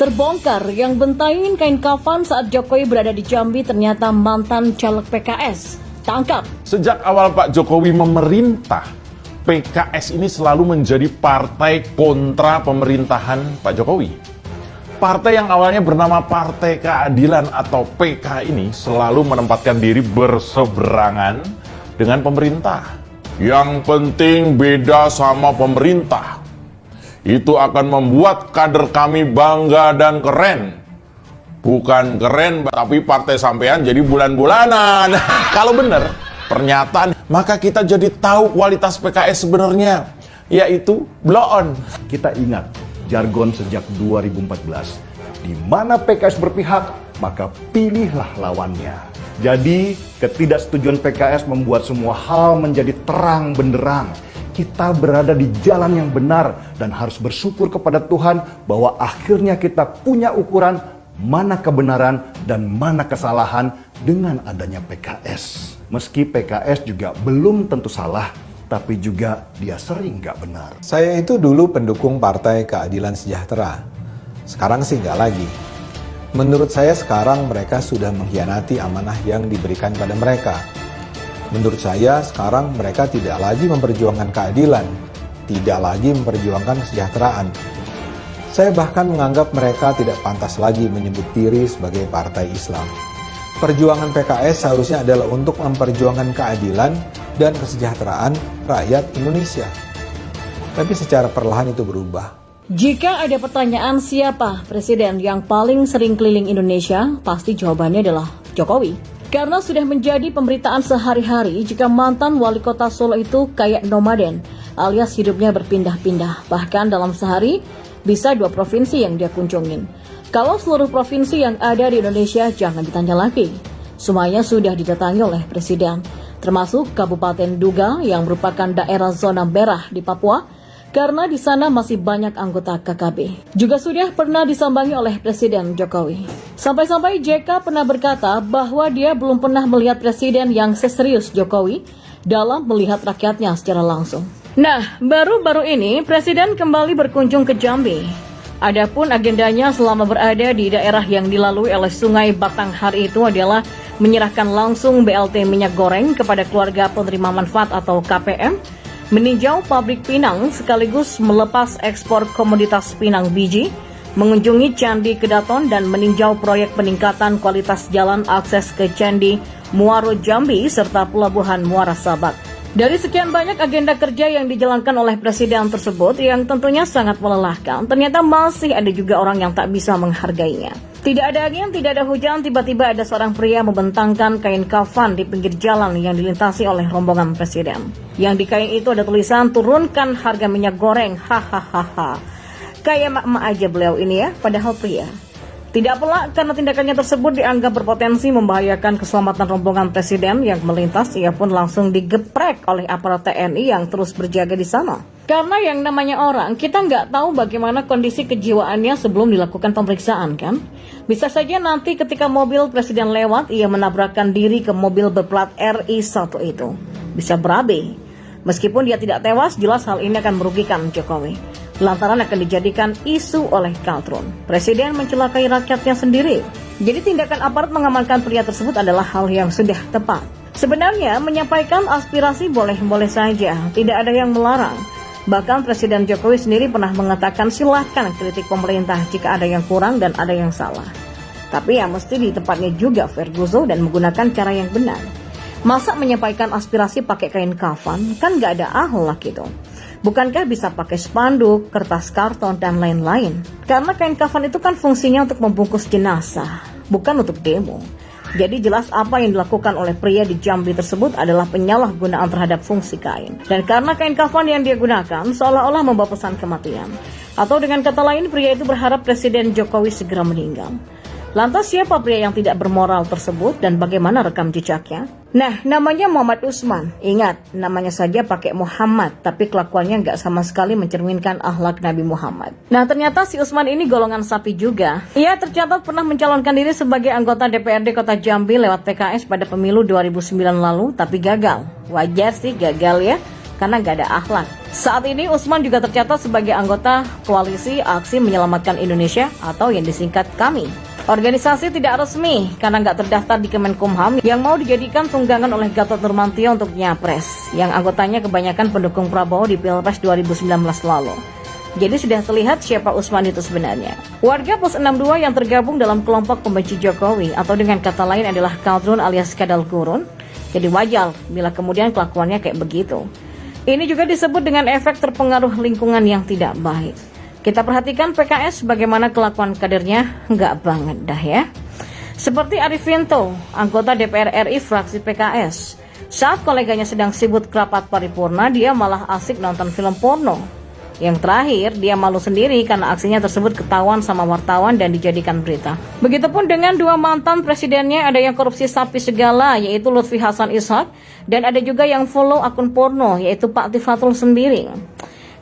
Terbongkar yang bentangin kain kafan saat Jokowi berada di Jambi ternyata mantan caleg PKS. Tangkap. Sejak awal Pak Jokowi memerintah, PKS ini selalu menjadi partai kontra pemerintahan Pak Jokowi. Partai yang awalnya bernama Partai Keadilan atau PK ini selalu menempatkan diri berseberangan dengan pemerintah. Yang penting beda sama pemerintah. Itu akan membuat kader kami bangga dan keren. Bukan keren, tapi partai sampean jadi bulan-bulanan. Kalau benar pernyataan, maka kita jadi tahu kualitas PKS sebenarnya, yaitu blow on. Kita ingat jargon sejak 2014, di mana PKS berpihak, maka pilihlah lawannya. Jadi ketidaksetujuan PKS membuat semua hal menjadi terang benderang. Kita berada di jalan yang benar dan harus bersyukur kepada Tuhan bahwa akhirnya kita punya ukuran mana kebenaran dan mana kesalahan dengan adanya PKS. Meski PKS juga belum tentu salah, tapi juga dia sering nggak benar. Saya itu dulu pendukung Partai Keadilan Sejahtera. Sekarang sih nggak lagi. Menurut saya sekarang mereka sudah mengkhianati amanah yang diberikan pada mereka. Menurut saya sekarang mereka tidak lagi memperjuangkan keadilan, tidak lagi memperjuangkan kesejahteraan. Saya bahkan menganggap mereka tidak pantas lagi menyebut diri sebagai partai Islam. Perjuangan PKS seharusnya adalah untuk memperjuangkan keadilan dan kesejahteraan rakyat Indonesia. Tapi secara perlahan itu berubah. Jika ada pertanyaan siapa presiden yang paling sering keliling Indonesia, pasti jawabannya adalah Jokowi. Karena sudah menjadi pemberitaan sehari-hari jika mantan wali kota Solo itu kayak nomaden, alias hidupnya berpindah-pindah. Bahkan dalam sehari bisa 2 provinsi yang dia kunjungin. Kalau seluruh provinsi yang ada di Indonesia jangan ditanya lagi. Semuanya sudah didatangi oleh presiden, termasuk Kabupaten Duga yang merupakan daerah zona merah di Papua, karena di sana masih banyak anggota KKB. Juga sudah pernah disambangi oleh Presiden Jokowi. Sampai-sampai JK pernah berkata bahwa dia belum pernah melihat presiden yang seserius Jokowi dalam melihat rakyatnya secara langsung. Nah, baru-baru ini Presiden kembali berkunjung ke Jambi. Adapun agendanya selama berada di daerah yang dilalui oleh Sungai Batang hari itu adalah menyerahkan langsung BLT minyak goreng kepada keluarga penerima manfaat atau KPM, meninjau pabrik pinang sekaligus melepas ekspor komoditas pinang biji, mengunjungi Candi Kedaton dan meninjau proyek peningkatan kualitas jalan akses ke Candi Muaro Jambi serta pelabuhan Muara Sabak. Dari sekian banyak agenda kerja yang dijalankan oleh presiden tersebut yang tentunya sangat melelahkan, ternyata masih ada juga orang yang tak bisa menghargainya. Tidak ada angin, tidak ada hujan, tiba-tiba ada seorang pria membentangkan kain kafan di pinggir jalan yang dilintasi oleh rombongan presiden. Yang di kain itu ada tulisan turunkan harga minyak goreng, hahaha. Kayak emak-emak aja beliau ini ya, padahal pria. Tidak pelak karena tindakannya tersebut dianggap berpotensi membahayakan keselamatan rombongan presiden yang melintas, ia pun langsung digeprek oleh aparat TNI yang terus berjaga di sana. Karena yang namanya orang, kita nggak tahu bagaimana kondisi kejiwaannya sebelum dilakukan pemeriksaan kan. Bisa saja nanti ketika mobil presiden lewat, ia menabrakkan diri ke mobil berplat RI1 itu. Bisa berabe. Meskipun dia tidak tewas, jelas hal ini akan merugikan Jokowi. Lantaran akan dijadikan isu oleh Kaltron. Presiden mencelakai rakyatnya sendiri. Jadi tindakan aparat mengamankan pria tersebut adalah hal yang sudah tepat. Sebenarnya menyampaikan aspirasi boleh-boleh saja, tidak ada yang melarang. Bahkan Presiden Jokowi sendiri pernah mengatakan silahkan kritik pemerintah jika ada yang kurang dan ada yang salah. Tapi ya mesti di tempatnya juga Ferguson dan menggunakan cara yang benar. Masa menyampaikan aspirasi pakai kain kafan? Kan gak ada akhlak gitu. Bukankah bisa pakai spanduk, kertas karton, dan lain-lain? Karena kain kafan itu kan fungsinya untuk membungkus jenazah, bukan untuk demo. Jadi jelas apa yang dilakukan oleh pria di Jambi tersebut adalah penyalahgunaan terhadap fungsi kain. Dan karena kain kafan yang dia gunakan seolah-olah membawa pesan kematian. Atau dengan kata lain, pria itu berharap Presiden Jokowi segera meninggal. Lantas siapa pria yang tidak bermoral tersebut dan bagaimana rekam jejaknya? Nah, namanya Muhammad Usman. Ingat, namanya saja pakai Muhammad, tapi kelakuannya nggak sama sekali mencerminkan akhlak Nabi Muhammad. Nah, ternyata si Usman ini golongan sapi juga. Ia tercatat pernah mencalonkan diri sebagai anggota DPRD Kota Jambi lewat PKS pada pemilu 2009 lalu, tapi gagal. Wajar sih gagal ya. karena nggak ada akhlak. Saat ini Usman juga tercatat sebagai anggota koalisi Aksi Menyelamatkan Indonesia atau yang disingkat KAMI. Organisasi tidak resmi karena nggak terdaftar di Kemenkumham yang mau dijadikan tunggangan oleh Gatot Nurmantio untuk nyapres, yang anggotanya kebanyakan pendukung Prabowo di Pilpres 2019 lalu. Jadi sudah terlihat siapa Usman itu sebenarnya. Warga Pos 62 yang tergabung dalam kelompok pembenci Jokowi atau dengan kata lain adalah kaldrun alias kadal gurun. Jadi wajar bila kemudian kelakuannya kayak begitu. Ini juga disebut dengan efek terpengaruh lingkungan yang tidak baik. Kita perhatikan PKS bagaimana kelakuan kadernya, nggak banget dah ya. Seperti Arif Finto, anggota DPR RI fraksi PKS. Saat koleganya sedang sibuk rapat paripurna, dia malah asik nonton film porno. Yang terakhir, dia malu sendiri karena aksinya tersebut ketahuan sama wartawan dan dijadikan berita. Begitupun dengan dua mantan presidennya, ada yang korupsi sapi segala, yaitu Lutfi Hasan Ishak, dan ada juga yang follow akun porno, yaitu Pak Tifatul sendiri.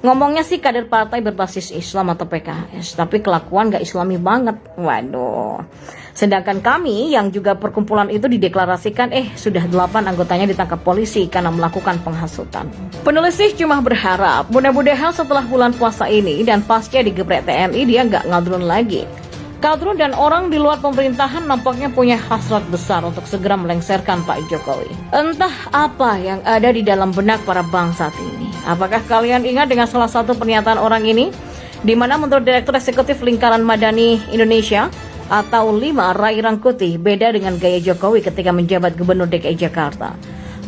Ngomongnya sih kader partai berbasis Islam atau PKS, tapi kelakuan gak islami banget. Waduh. Sedangkan kami yang juga perkumpulan itu dideklarasikan sudah 8 anggotanya ditangkap polisi karena melakukan penghasutan. Penulis sih cuma berharap mudah-mudahan setelah bulan puasa ini dan pasca digeprek TNI dia gak ngadrun lagi. Kaldrun dan orang di luar pemerintahan nampaknya punya hasrat besar untuk segera melengsarkan Pak Jokowi. Entah apa yang ada di dalam benak para bangsa ini. Apakah kalian ingat dengan salah satu pernyataan orang ini? Di mana menurut Direktur Eksekutif Lingkaran Madani Indonesia atau 5 Rai Rangkuti beda dengan gaya Jokowi ketika menjabat Gubernur DKI Jakarta.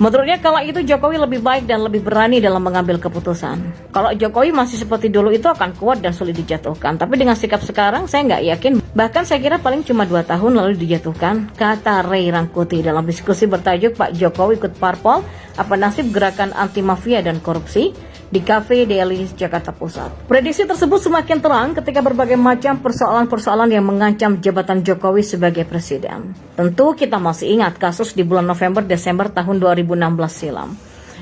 Menurutnya kala itu Jokowi lebih baik dan lebih berani dalam mengambil keputusan. Kalau Jokowi masih seperti dulu itu akan kuat dan sulit dijatuhkan. Tapi dengan sikap sekarang saya nggak yakin. Bahkan saya kira paling cuma 2 tahun lalu dijatuhkan, kata Ray Rangkuti dalam diskusi bertajuk Pak Jokowi ikut parpol, apa nasib gerakan anti mafia dan korupsi di Cafe Daily Jakarta Pusat. Prediksi tersebut semakin terang ketika berbagai macam persoalan-persoalan yang mengancam jabatan Jokowi sebagai presiden. Tentu kita masih ingat kasus di bulan November-Desember tahun 2016 silam.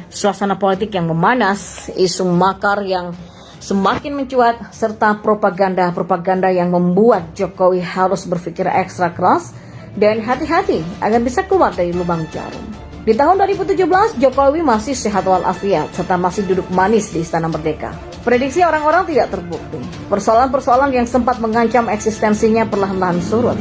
Suasana politik yang memanas, isu makar yang semakin mencuat, serta propaganda yang membuat Jokowi harus berpikir ekstra keras dan hati-hati agar bisa keluar dari lubang jarum. Di tahun 2017, Jokowi masih sehat walafiat serta masih duduk manis di Istana Merdeka. Prediksi orang-orang tidak terbukti. Persoalan-persoalan yang sempat mengancam eksistensinya perlahan-lahan surut.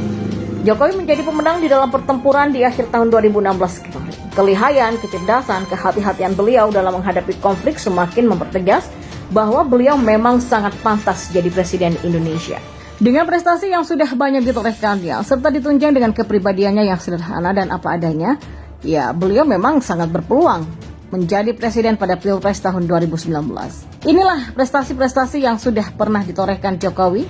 Jokowi menjadi pemenang di dalam pertempuran di akhir tahun 2016 kemarin. Kelihayan, kecerdasan, kehati-hatian beliau dalam menghadapi konflik semakin mempertegas bahwa beliau memang sangat pantas jadi Presiden Indonesia. Dengan prestasi yang sudah banyak ditorehkannya, serta ditunjang dengan kepribadiannya yang sederhana dan apa adanya, ya, beliau memang sangat berpeluang menjadi presiden pada Pilpres tahun 2019. Inilah prestasi-prestasi yang sudah pernah ditorehkan Jokowi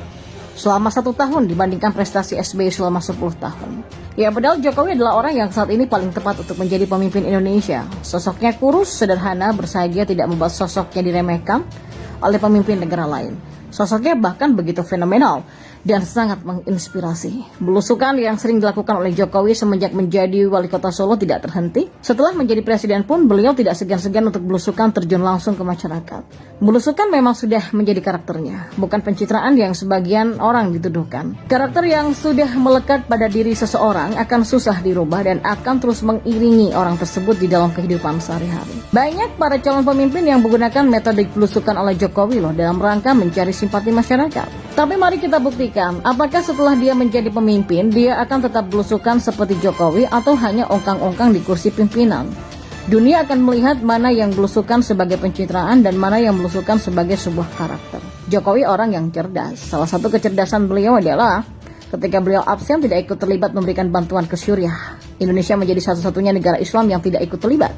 selama 1 tahun dibandingkan prestasi SBY selama 10 tahun. Ya, padahal Jokowi adalah orang yang saat ini paling tepat untuk menjadi pemimpin Indonesia. Sosoknya kurus, sederhana, bersahaja, tidak membuat sosoknya diremehkan oleh pemimpin negara lain. Sosoknya bahkan begitu fenomenal dan sangat menginspirasi. Belusukan yang sering dilakukan oleh Jokowi semenjak menjadi wali kota Solo tidak terhenti. Setelah menjadi presiden pun beliau tidak segan-segan untuk belusukan terjun langsung ke masyarakat. Belusukan memang sudah menjadi karakternya, bukan pencitraan yang sebagian orang dituduhkan. Karakter yang sudah melekat pada diri seseorang akan susah dirubah dan akan terus mengiringi orang tersebut di dalam kehidupan sehari-hari. Banyak para calon pemimpin yang menggunakan metode belusukan oleh Jokowi dalam rangka mencari simpati masyarakat. Tapi mari kita buktikan, apakah setelah dia menjadi pemimpin, dia akan tetap belusukan seperti Jokowi atau hanya ongkang-ongkang di kursi pimpinan. Dunia akan melihat mana yang belusukan sebagai pencitraan dan mana yang belusukan sebagai sebuah karakter. Jokowi orang yang cerdas. Salah satu kecerdasan beliau adalah ketika beliau absen tidak ikut terlibat memberikan bantuan ke Suriah. Indonesia menjadi satu-satunya negara Islam yang tidak ikut terlibat.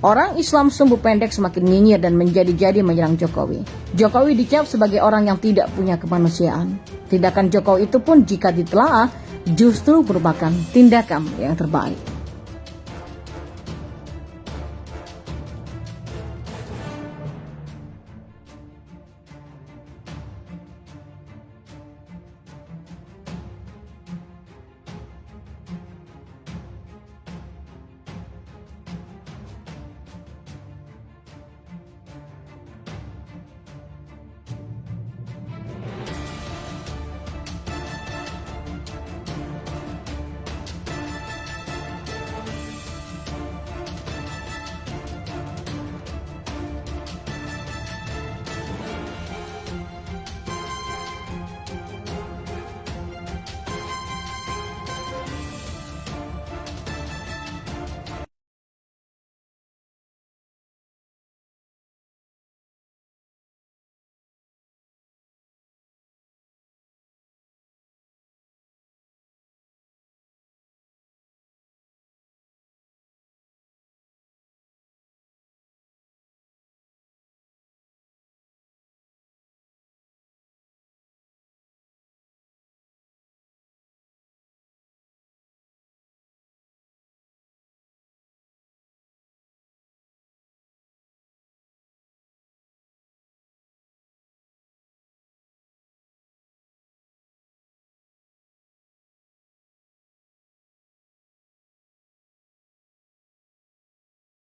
Orang Islam sumbu pendek semakin nyinyir dan menjadi-jadi menyerang Jokowi. Jokowi dicap sebagai orang yang tidak punya kemanusiaan. Tindakan Jokowi itu pun jika ditelaah justru merupakan tindakan yang terbaik.